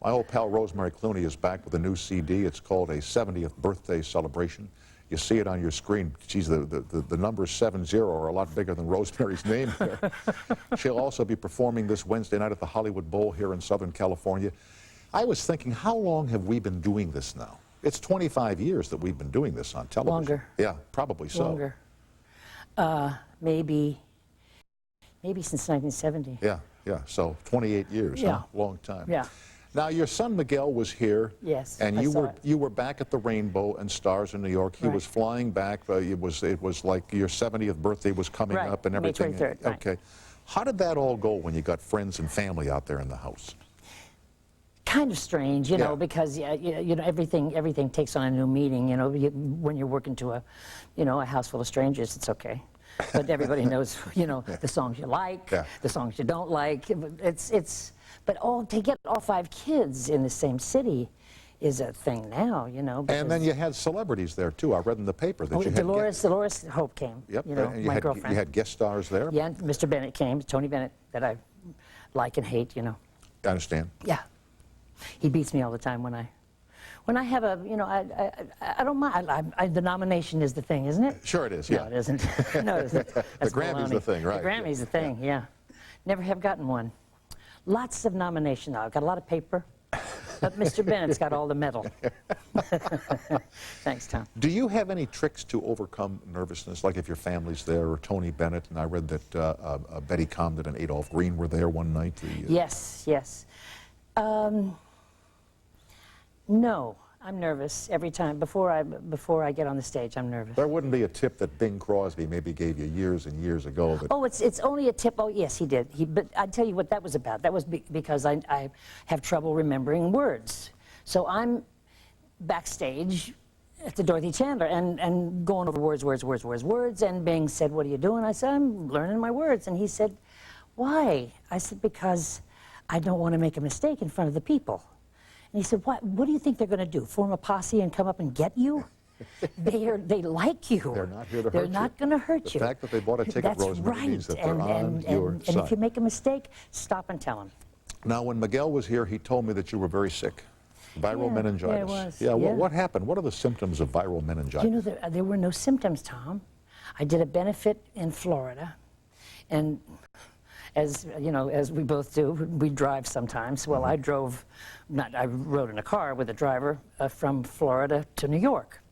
My old pal Rosemary Clooney is back with a new CD. It's called A 70th Birthday Celebration. You see it on your screen. Geez, the numbers 70 are a lot bigger than Rosemary's name there. She'll also be performing this Wednesday night at the Hollywood Bowl here in Southern California. I was thinking, how long have we been doing this now? It's 25 years that we've been doing this on television. Longer. Yeah, probably so. Longer. Maybe since 1970. Yeah, yeah. So 28 years, Yeah. huh? Long time. Yeah. Now your son Miguel was here. Yes, and I you saw were it. you were back at the Rainbow and Stars in New York. He Right. was flying back. It was like your 70th birthday was coming Right. up and May everything. 23rd, right. Okay. How did that all go when you got friends and family out there in the house? Kind of strange, you know, Yeah. because you know everything takes on a new meaning. You know, when you're working to a house full of strangers, it's okay. But everybody knows, you know, the songs you like, Yeah. the songs you don't like. But to get all 5 kids in the same city is a thing now, you know. And then you had celebrities there too. I read in the paper that you had. Dolores Hope came. Yep. You know, and my girlfriend. You had guest stars there. Yeah, and Mr. Bennett came, Tony Bennett, that I like and hate, you know. I understand. Yeah. He beats me all the time when I have a, you know, I don't mind. The nomination is the thing, isn't it? Sure it is, yeah. No, it isn't. No, it isn't. That's Grammy's baloney. the thing, right. The Grammy's the thing, yeah. Never have gotten one. Lots of nominations. I've got a lot of paper, but Mr. Bennett's got all the metal. Thanks, Tom. Do you have any tricks to overcome nervousness, like if your family's there, or Tony Bennett, and I read that Betty Comden and Adolph Green were there one night? Yes, yes. No, I'm nervous every time. Before I get on the stage, I'm nervous. There wouldn't be a tip that Bing Crosby maybe gave you years and years ago. That Oh, it's only a tip. Oh, yes, he did. But I'd tell you what that was about. That was because I have trouble remembering words. So I'm backstage at the Dorothy Chandler and going over words. And Bing said, "What are you doing?" I said, "I'm learning my words." And he said, "Why?" I said, "Because I don't want to make a mistake in front of the people." And he said, what do you think they're going to do? Form a posse and come up and get you? They like you. They're not here to hurt you. They're not going to hurt you. The fact that they bought a ticket, That's Rosemary, right. means that they're on your side. And if you make a mistake, stop and tell them. Now, when Miguel was here, he told me that you were very sick. Viral meningitis. Yeah, I was. Yeah, Yeah. What happened? What are the symptoms of viral meningitis? You know, there were no symptoms, Tom. I did a benefit in Florida, and as you know, as we both do, we drive sometimes. Well, I rode in a car with a driver from Florida to New York,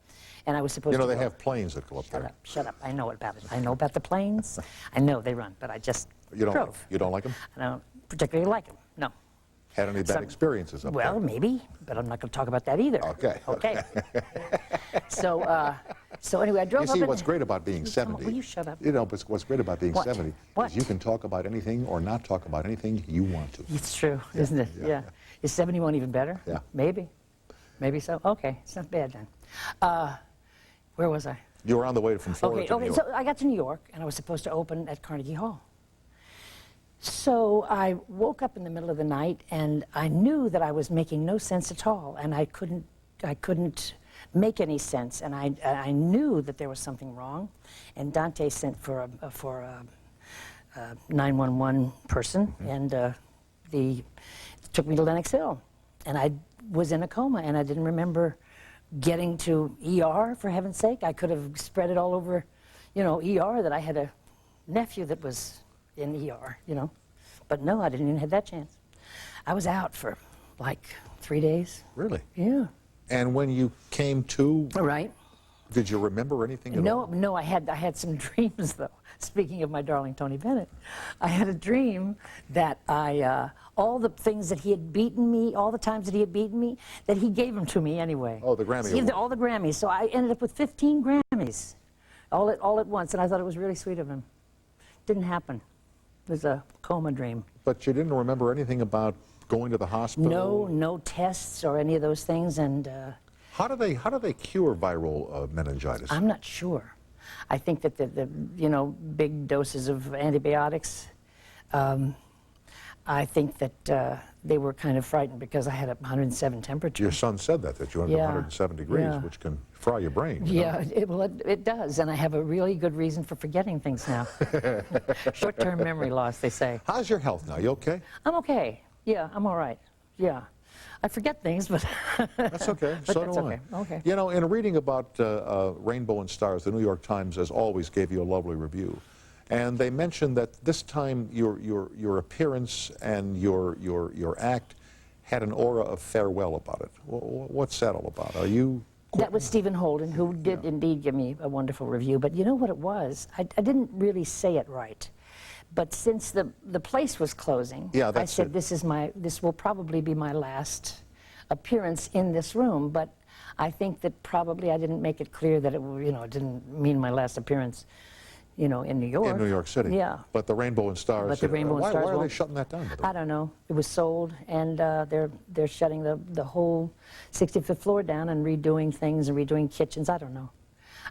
and I was supposed to. You know, they have planes that go up there. Shut up! I know about it. I know about the planes. I know they run, but I just drove. You don't like them? I don't particularly like them. No. Had any bad experiences up there? Well, maybe, but I'm not going to talk about that either. Okay. Okay. So anyway, I drove up. You see, what's great about being 70... Will you shut up? You know, but what's great about being What? 70 What? is you can talk about anything or not talk about anything you want to. It's true, isn't it? Yeah. Is 71 even better? Yeah. Maybe. Maybe so. Okay, it's not bad then. Where was I? You were on the way from Florida to New York. So I got to New York, and I was supposed to open at Carnegie Hall. So I woke up in the middle of the night, and I knew that I was making no sense at all, and I couldn't make any sense, and I knew that there was something wrong, and Dante sent for a 911 person, and took me to Lenox Hill, and I was in a coma, and I didn't remember getting to ER, for heaven's sake. I could have spread it all over, you know, ER, that I had a nephew that was in ER, you know. But no, I didn't even have that chance. I was out for like 3 days. Really? Yeah. And when you came to... Right. Did you remember anything at all? No, I had some dreams, though. Speaking of my darling Tony Bennett, I had a dream that all the things that he had beaten me, all the times that he had beaten me, that he gave them to me anyway. Oh, the Grammy Award. All the Grammys. So I ended up with 15 Grammys, all at once, and I thought it was really sweet of him. Didn't happen. It was a coma dream. But you didn't remember anything about going to the hospital? No tests or any of those things, and... How do they cure viral meningitis? I'm not sure. I think that the you know, big doses of antibiotics. I think that they were kind of frightened because I had a 107 temperature. Your son said that you went to 107 degrees, which can fry your brain. You know? It does, and I have a really good reason for forgetting things now. Short-term memory loss, they say. How's your health now? You okay? I'm okay. Yeah, I'm all right. Yeah. I forget things, but That's okay. but So that's do okay. I. Okay. You know, in reading about Rainbow and Stars, the New York Times, as always, gave you a lovely review. And they mentioned that this time your appearance and your act had an aura of farewell about it. What's that all about? Are you... That was Stephen Holden, who did indeed give me a wonderful review. But you know what it was? I didn't really say it right. But since the place was closing, I said, this will probably be my last appearance in this room. But I think that probably I didn't make it clear that it, it didn't mean my last appearance, in New York. In New York City. Yeah. But the Rainbow and Stars. But the Rainbow and Stars. Why are they shutting that down? I don't know. It was sold, and they're shutting the whole 65th floor down and redoing things and redoing kitchens. I don't know.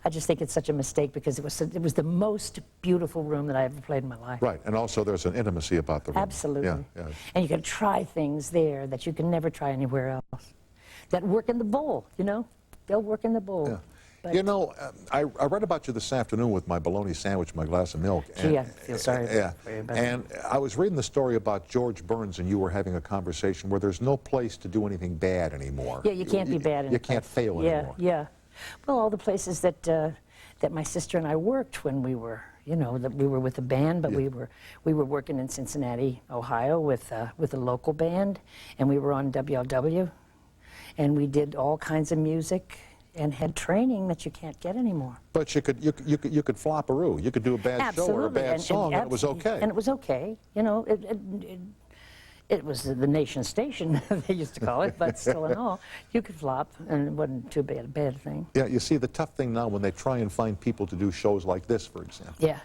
I just think it's such a mistake because it was the most beautiful room that I ever played in my life. Right, and also there's an intimacy about the room. Absolutely. Yeah. And you can try things there that you can never try anywhere else. That work in the bowl, They'll work in the bowl. Yeah. But I read about you this afternoon with my bologna sandwich, my glass of milk. Gee, I feel sorry for you about that. And I was reading the story about George Burns and you were having a conversation where there's no place to do anything bad anymore. Yeah, you can't be bad. You can't fail anymore. Yeah. Well, all the places that my sister and I worked when we were, that we were with a band, but we were working in Cincinnati, Ohio, with a local band, and we were on WLW, and we did all kinds of music and had training that you can't get anymore. But you could flop-a-roo. You could do a bad show or a bad song, and it was okay. And it was okay. It was the nation station, they used to call it, but still in all, you could flop, and it wasn't too bad a bad thing. Yeah, you see, the tough thing now when they try and find people to do shows like this, for example. Yeah.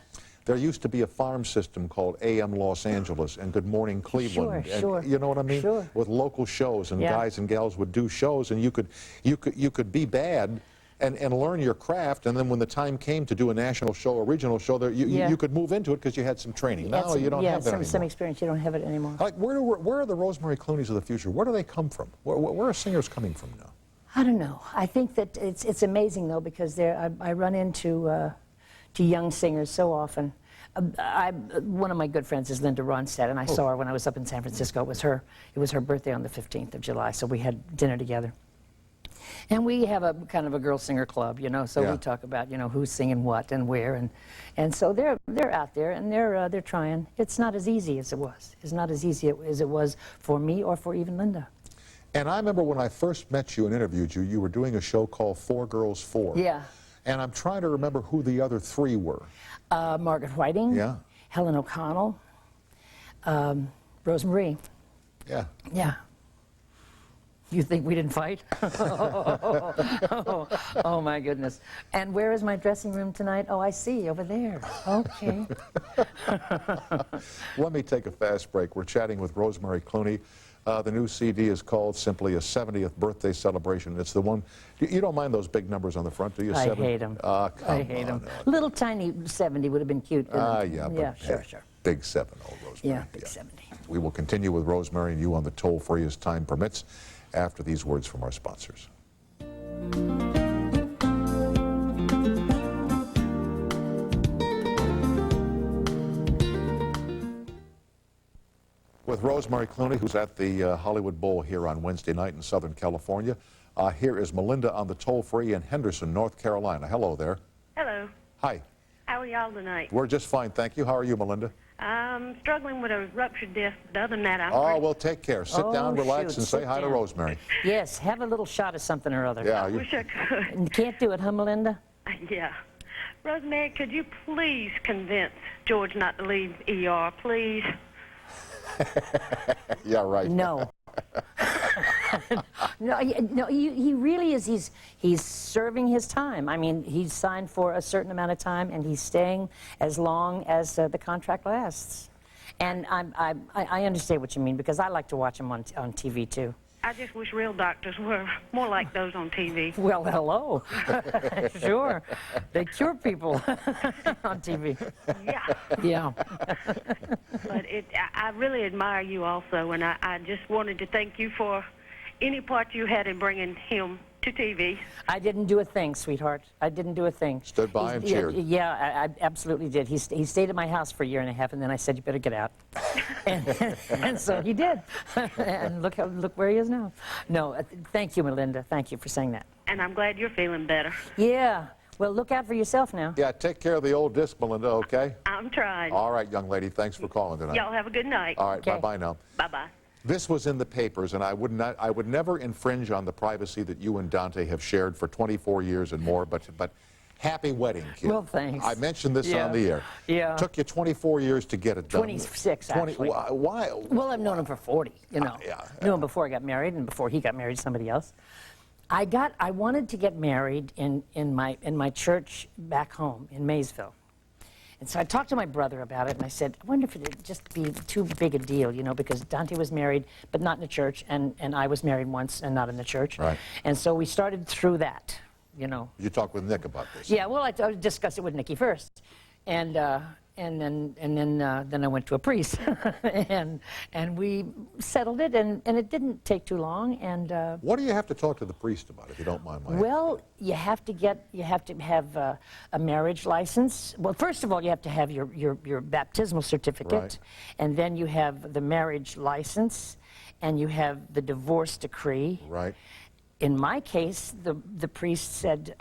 There used to be a farm system called AM Los Angeles and Good Morning Cleveland. Sure. You know what I mean? Sure. With local shows, and guys and gals would do shows, and you could be bad and learn your craft, and then when the time came to do a national show or regional show, you could move into it because you had some training. Now you don't have that anymore. Some experience. You don't have it anymore. Like, where are the Rosemary Clooneys of the future? Where do they come from? Where are singers coming from now? I don't know. I think that it's amazing, though, because I run into to young singers so often. One of my good friends is Linda Ronstadt, and I saw her when I was up in San Francisco. It was her birthday on the 15th of July, so we had dinner together. And we have a kind of a girl singer club, so we talk about, who's singing what and where, and so they're out there and they're trying. It's not as easy as it was. It's not as easy as it was for me or for even Linda. And I remember when I first met you and interviewed you, you were doing a show called Four Girls Four. Yeah. And I'm trying to remember who the other three were. Margaret Whiting. Yeah. Helen O'Connell. Rosemary. Yeah. Yeah. You think we didn't fight? Oh, my goodness. And where is my dressing room tonight? Oh, I see, over there. Okay. Let me take a fast break. We're chatting with Rosemary Clooney. The new CD is called simply a 70th birthday celebration. It's the one, you don't mind those big numbers on the front, do you? I hate them. I hate them. Little tiny 70 would have been cute. Yeah, sure. Big 70, Rosemary. Yeah, big 70. We will continue with Rosemary and you on the toll-free as time permits after these words from our sponsors. With Rosemary Clooney, who's at the Hollywood Bowl here on Wednesday night in Southern California. Here is Melinda on the toll-free in Henderson, North Carolina. Hello there. Hello. Hi. How are y'all tonight? We're just fine, thank you. How are you, Melinda? I'm struggling with a ruptured disc, but other than that, I'm Oh, well, take care. Sit down, relax, shoot, and say sit hi to down. Rosemary. Yes, have a little shot of something or other. Yeah, I wish I could. You can't do it, huh, Melinda? Yeah. Rosemary, could you please convince George not to leave ER, please? Yeah, right. No. No, he really is. He's serving his time. I mean, he's signed for a certain amount of time, and he's staying as long as the contract lasts. And I understand what you mean, because I like to watch him on TV, too. I just wish real doctors were more like those on TV. Well, hello. Sure. They cure people on TV. Yeah. Yeah. But I really admire you also, and I just wanted to thank you for any part you had in bringing him to TV. I didn't do a thing, sweetheart. I didn't do a thing. Stood by and cheered. Yeah, I absolutely did. He stayed at my house for a year and a half, and then I said, you better get out. And so he did. And look where he is now. No, thank you, Melinda. Thank you for saying that. And I'm glad you're feeling better. Yeah. Well, look out for yourself now. Yeah, take care of the old disc, Melinda, okay? I'm trying. All right, young lady, thanks for calling tonight. Y'all have a good night. All right, Okay. bye-bye now. Bye-bye. This was in the papers, and I would never infringe on the privacy that you and Dante have shared for 24 years and more, but happy wedding, kid. Well, thanks. I mentioned this Yeah. on the air. Yeah. Took you 24 years to get it done. 26, actually. Why? Well, I've known him for 40, you know. Yeah, Knew him before I got married and before he got married to somebody else. I wanted to get married in my church back home in Maysville. And so I talked to my brother about it, and I said, I wonder if it would just be too big a deal, you know, because Dante was married, but not in the church, and I was married once and not in the church. Right. And so we started through that, you know. You talked with Nick about this. Yeah, well, I discussed it with Nikki first, and then I went to a priest, and we settled it, and it didn't take too long, and. What do you have to talk to the priest about, if you don't mind my asking? Well, you have to have a marriage license. Well, first of all, you have to have your baptismal certificate, Right. and then you have the marriage license, and you have the divorce decree. Right. In my case, the priest said,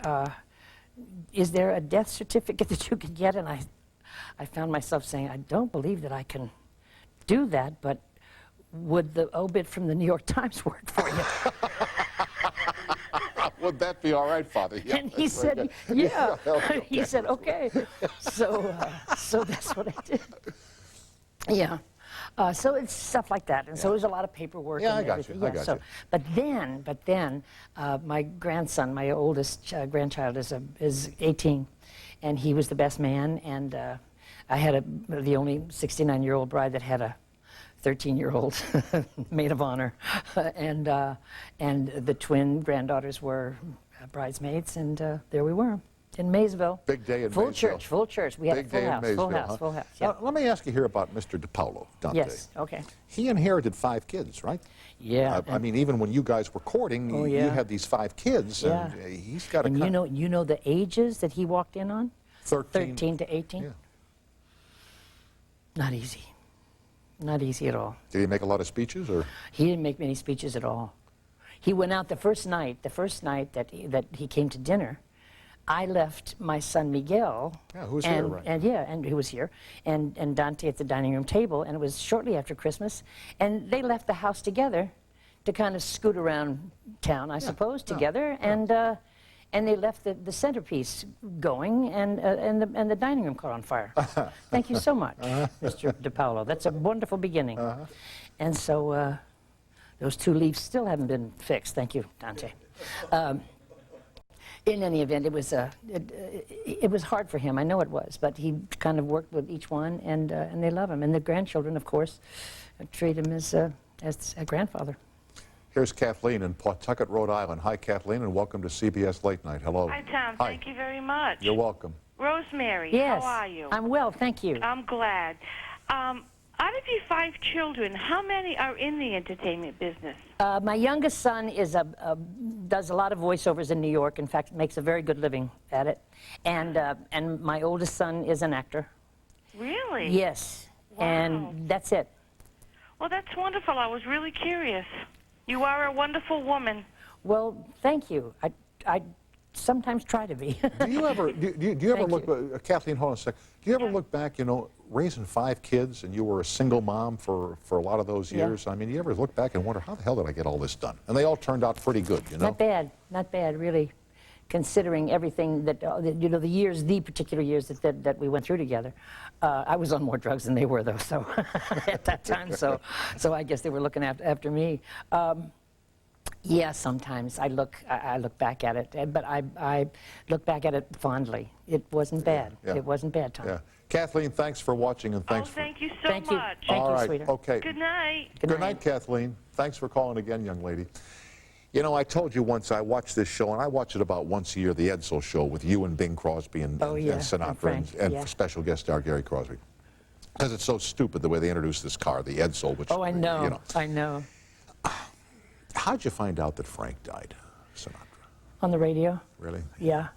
is there a death certificate that you could get? And I found myself saying, I don't believe that I can do that, but would the obit from the New York Times work for you? Would that be all right, Father? Yeah, And he that's very said, good. yeah. Okay. He said, okay. So that's what I did. Yeah. So it's stuff like that. And so there's a lot of paperwork Yeah, and I got everything. you. I Yeah, got so, you. But then, my grandson, my oldest grandchild is 18, and he was the best man, and I had the only 69-year-old bride that had a 13-year-old maid of honor, and the twin granddaughters were bridesmaids, and there we were in Maysville. Big day in full Maysville. church, full church. We had Big a full day in house, Maysville, full house, huh? full house. Yeah. Now, let me ask you here about Mr. DiPaolo, Dante. Yes. Okay. He inherited 5 kids, right? Yeah. I mean, even when you guys were courting, Oh, you yeah. had these 5 kids, and Yeah. he's got a And you know the ages that he walked in on? 13 to 18. Yeah. Not easy. Not easy at all. Did he make a lot of speeches, or? He didn't make many speeches at all. He went out the first night that he came to dinner. I left my son Miguel. Yeah, who's here, right? And he was here, and Dante at the dining room table, and it was shortly after Christmas, and they left the house together to kind of scoot around town, I suppose, together, and they left the centerpiece going, and the dining room caught on fire. Thank you so much, Mr. DiPaolo. That's a wonderful beginning. And so those 2 leaves still haven't been fixed. Thank you, Dante. In any event, it was hard for him. I know it was, but he kind of worked with each one, and they love him. And the grandchildren, of course, treat him as a grandfather. Here's Kathleen in Pawtucket, Rhode Island. Hi, Kathleen, and welcome to CBS Late Night. Hello. Hi, Tom. Hi. Thank you very much. You're welcome. Rosemary, Yes. how are you? I'm well, thank you. I'm glad. Out of your 5 children, how many are in the entertainment business? My youngest son does a lot of voiceovers in New York. In fact, makes a very good living at it. And my oldest son is an actor. Really? Yes. Wow. And that's it. Well, that's wonderful. I was really curious. You are a wonderful woman. Well, thank you. I sometimes try to be. Do you ever, do you ever Thank look, Kathleen, hold on a sec. Do you ever look back, you know, raising 5 kids, and you were a single mom for a lot of those Yeah. years? I mean, you ever look back and wonder, how the hell did I get all this done? And they all turned out pretty good, you know? Not bad, really, considering everything that, you know, the particular years that we went through together. I was on more drugs than they were, though, so at that time, so I guess they were looking after me. Yeah, sometimes I look back at it, but I look back at it fondly. It wasn't bad. Yeah. It wasn't bad, Tom. Yeah. Kathleen, thanks for watching, and thanks Oh, thank you so Thank you. much. Thank all you, right, sweetheart. okay. Good night. Good night, Kathleen. Thanks for calling again, young lady. You know, I told you once I watched this show, and I watch it about once a year, the Edsel Show, with you and Bing Crosby and yeah, and Sinatra Frank, and yeah. special guest star Gary Crosby. Because it's so stupid the way they introduced this car, the Edsel, which, Oh, I know. you know. I know. How'd you find out that Frank died, Sinatra? On the radio? Really? Yeah.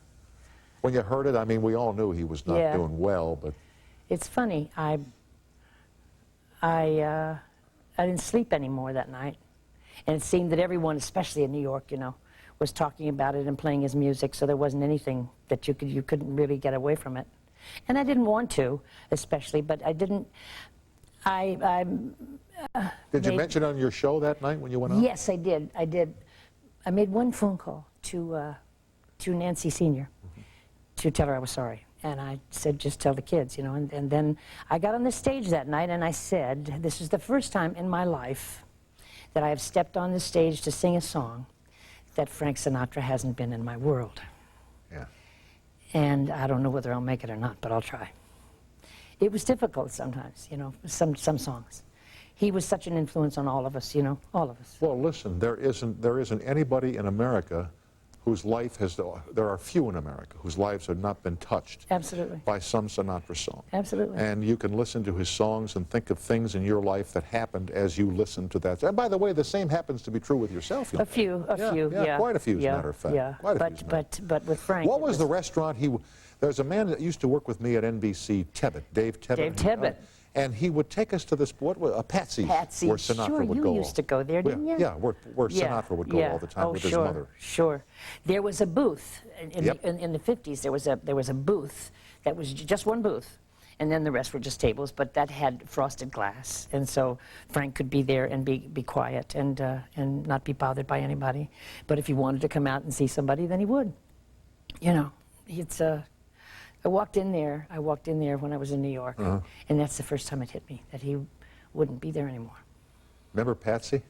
When you heard it, I mean, we all knew he was not Yeah. doing well, but It's funny. I didn't sleep anymore that night. And it seemed that everyone, especially in New York, you know, was talking about it and playing his music, so there wasn't anything that you couldn't really get away from it. And I didn't want to, especially, but I didn't. Did you mention on your show that night when you went out? Yes, I did. I did. I made one phone call to Nancy Sr. to tell her I was sorry. And I said, just tell the kids, you know. And then I got on the stage that night and I said, this is the first time in my life that I have stepped on the stage to sing a song that Frank Sinatra hasn't been in my world. Yeah. And I don't know whether I'll make it or not, but I'll try. It was difficult sometimes, you know, some songs. He was such an influence on all of us, you know, all of us. Well, listen, there isn't anybody in America whose life has, there are few in America whose lives have not been touched Absolutely. by some Sinatra song. Absolutely. And you can listen to his songs and think of things in your life that happened as you listened to that. And by the way, the same happens to be true with yourself. A few, yeah. Quite a few, as a matter of fact. Yeah, Quite a few, but with Frank. What was the restaurant there's a man that used to work with me at NBC, Dave Tebbett. Dave Tebbett. And he would take us to this, Patsy's, Patsy, where Sinatra sure, would go. You used to go there, didn't you? Yeah, where Sinatra would go all the time with his mother. Sure. There was a booth in Yep. the 50s. There was a booth that was just one booth, and then the rest were just tables. But that had frosted glass, and so Frank could be there and be quiet and not be bothered by anybody. But if he wanted to come out and see somebody, then he would. You know, it's I walked in there when I was in New York, and that's the first time it hit me, that he wouldn't be there anymore. Remember Patsy?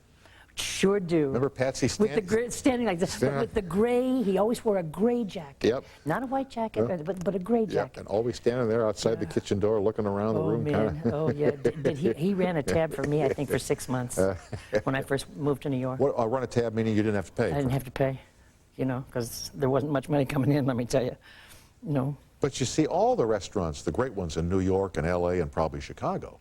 Sure do. Remember Patsy standing like this, but with the gray, he always wore a gray jacket. Yep. Not a white jacket, but a gray jacket. And always standing there outside the kitchen door looking around the room. Man. Oh, yeah. He ran a tab for me, I think, for 6 months when I first moved to New York. What, run a tab meaning you didn't have to pay? I didn't have to pay, you know, because there wasn't much money coming in, let me tell you. No. But you see, all the restaurants, the great ones in New York and L.A. and probably Chicago,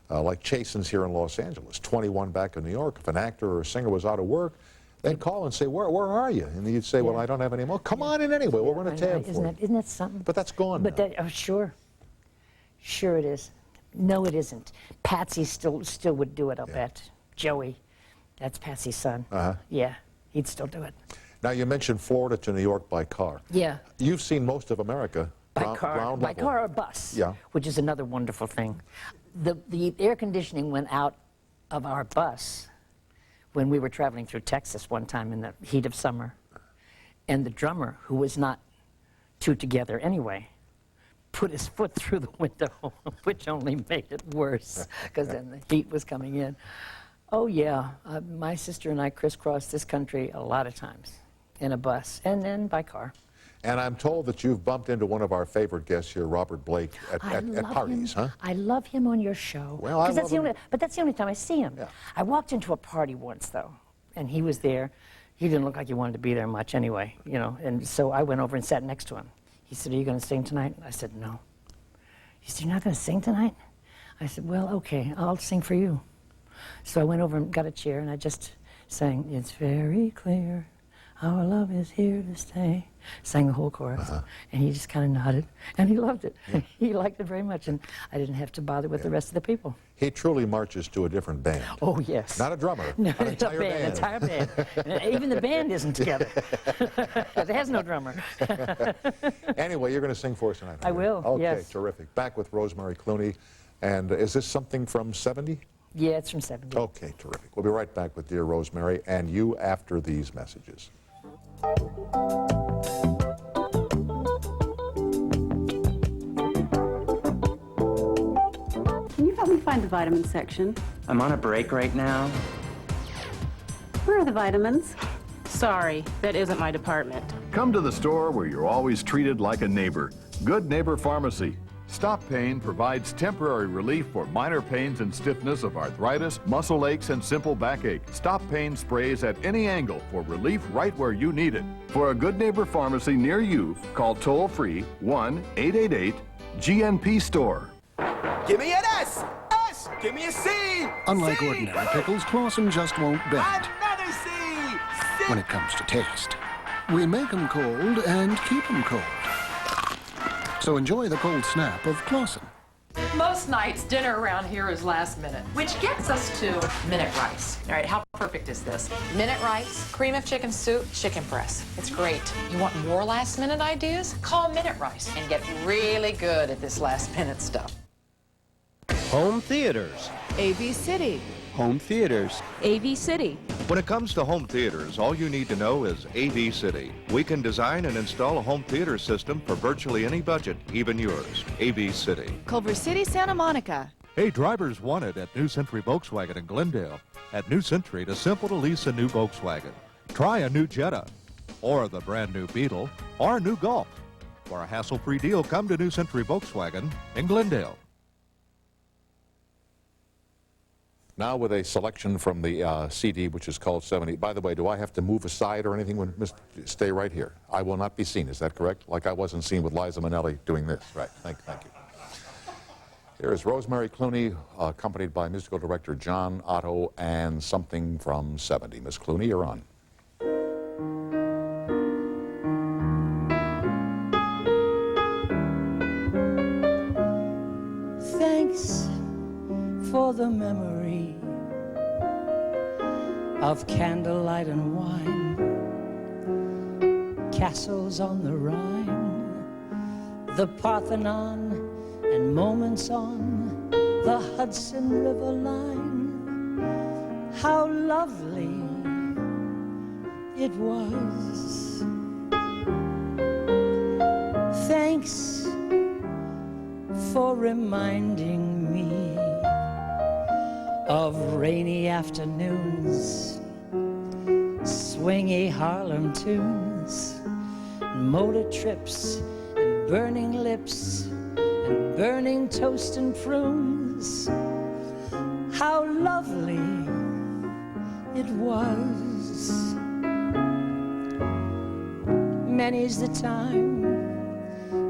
like Chasen's here in Los Angeles, 21 back in New York, if an actor or a singer was out of work, they'd call and say, where are you? And you'd say, well, I don't have any more. Come on in anyway, we'll run a tab for you. Isn't that something? But that's gone now. Oh, sure. Sure it is. No, it isn't. Patsy still would do it, I'll bet. Joey, that's Patsy's son. Yeah, he'd still do it. Now, you mentioned Florida to New York by car. Yeah. You've seen most of America by car or bus, which is another wonderful thing. The air conditioning went out of our bus when we were traveling through Texas one time in the heat of summer. And the drummer, who was not too together anyway, put his foot through the window, which only made it worse, because then the heat was coming in. Oh, yeah. My sister and I crisscrossed this country a lot of times in a bus and then by car. And I'm told that you've bumped into one of our favorite guests here, Robert Blake, at parties, huh? I love him on your show. Well, I love him. But that's the only time I see him. Yeah. I walked into a party once, though, and he was there. He didn't look like he wanted to be there much anyway, you know, and so I went over and sat next to him. He said, are you going to sing tonight? I said, no. He said, you're not going to sing tonight? I said, well, okay, I'll sing for you. So I went over and got a chair, and I just sang, it's very clear, our love is here to stay. Sang the whole chorus, and he just kind of nodded, and he loved it. Yeah. He liked it very much, and I didn't have to bother with the rest of the people. He truly marches to a different band. Oh, yes. Not a drummer, no, an entire band. An entire band. Even the band isn't together, because it has no drummer. Anyway, you're going to sing for us tonight. I will, okay, yes. Terrific. Back with Rosemary Clooney, and is this something from 70? Yeah, it's from 70. Okay, terrific. We'll be right back with Dear Rosemary, and you after these messages. Can you help me find the vitamin section? I'm on a break right now. Where are the vitamins? Sorry, that isn't my department. Come to the store where you're always treated like a neighbor. Good Neighbor Pharmacy. Stop Pain provides temporary relief for minor pains and stiffness of arthritis, muscle aches, and simple backache. Stop Pain sprays at any angle for relief right where you need it. For a Good Neighbor Pharmacy near you, call toll-free 1-888-GNP-STORE. Give me an S! S! Give me a C! Unlike C! ordinary pickles, Clausen just won't bend Another C! C! when it comes to taste. We make them cold and keep them cold. So enjoy the cold snap of Clausen. Most nights, dinner around here is last minute, which gets us to minute rice. All right, how perfect is this? Minute rice, cream of chicken soup, chicken breast. It's great. You want more last minute ideas? Call Minute Rice and get really good at this last minute stuff. Home theaters. AV City. Home theaters. AV City. When it comes to home theaters, all you need to know is AV City. We can design and install a home theater system for virtually any budget, even yours. AV City. Culver City, Santa Monica. Hey, drivers wanted at New Century Volkswagen in Glendale. At New Century, it's simple to lease a new Volkswagen. Try a new Jetta, or the brand new Beetle, or a new Golf. For a hassle-free deal, come to New Century Volkswagen in Glendale. Now with a selection from the CD, which is called 70. By the way, do I have to move aside or anything? Stay right here. I will not be seen. Is that correct? Like I wasn't seen with Liza Minnelli doing this. Right. Thank you. Here is Rosemary Clooney, accompanied by musical director John Otto, and something from 70. Miss Clooney, you're on. Thanks for the memory of candlelight and wine, castles on the Rhine, the Parthenon, and moments on the Hudson River line. How lovely it was. Thanks for reminding me of rainy afternoons, swingy Harlem tunes, motor trips and burning lips and burning toast and prunes. How lovely it was. Many's the time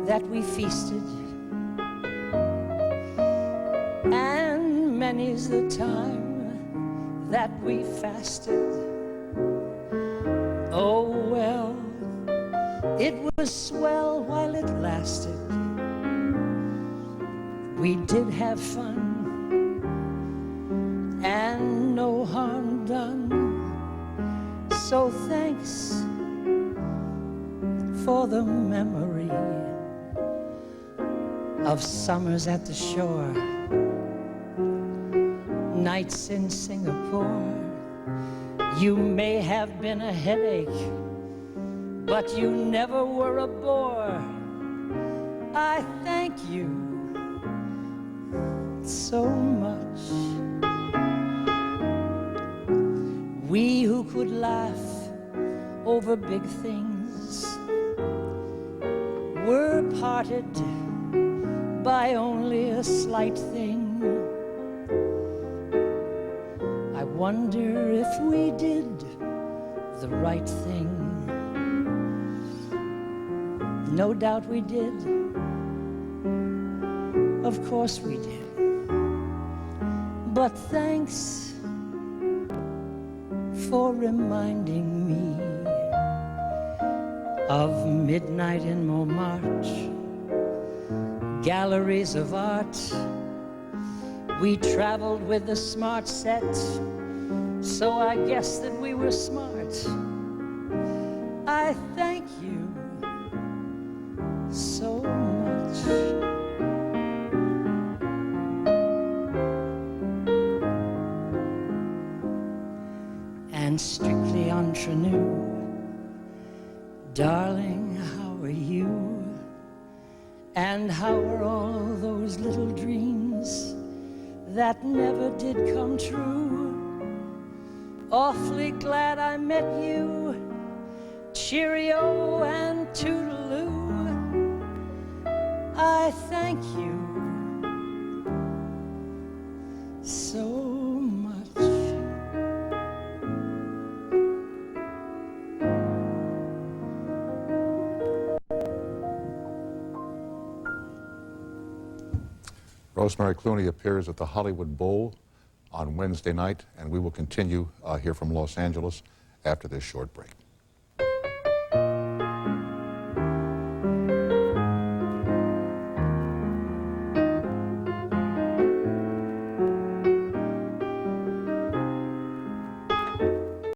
that we feasted, and many's the time that we fasted. Oh well, it was swell while it lasted. We did have fun and no harm done. So thanks for the memory of summers at the shore, nights in Singapore. You may have been a headache, but you never were a bore. I thank you so much. We who could laugh over big things were parted by only a slight thing. I wonder if we did the right thing. No doubt we did. Of course we did. But thanks for reminding me of midnight in Montmartre, galleries of art. We traveled with the smart set, so I guess that we were smart. I thank you so much. And strictly entre nous, darling, how are you? And how are all those little dreams that never did come true? Awfully glad I met you. Cheerio and toodaloo. I thank you so much. Rosemary Clooney appears at the Hollywood Bowl on Wednesday night, and we will continue here from Los Angeles after this short break.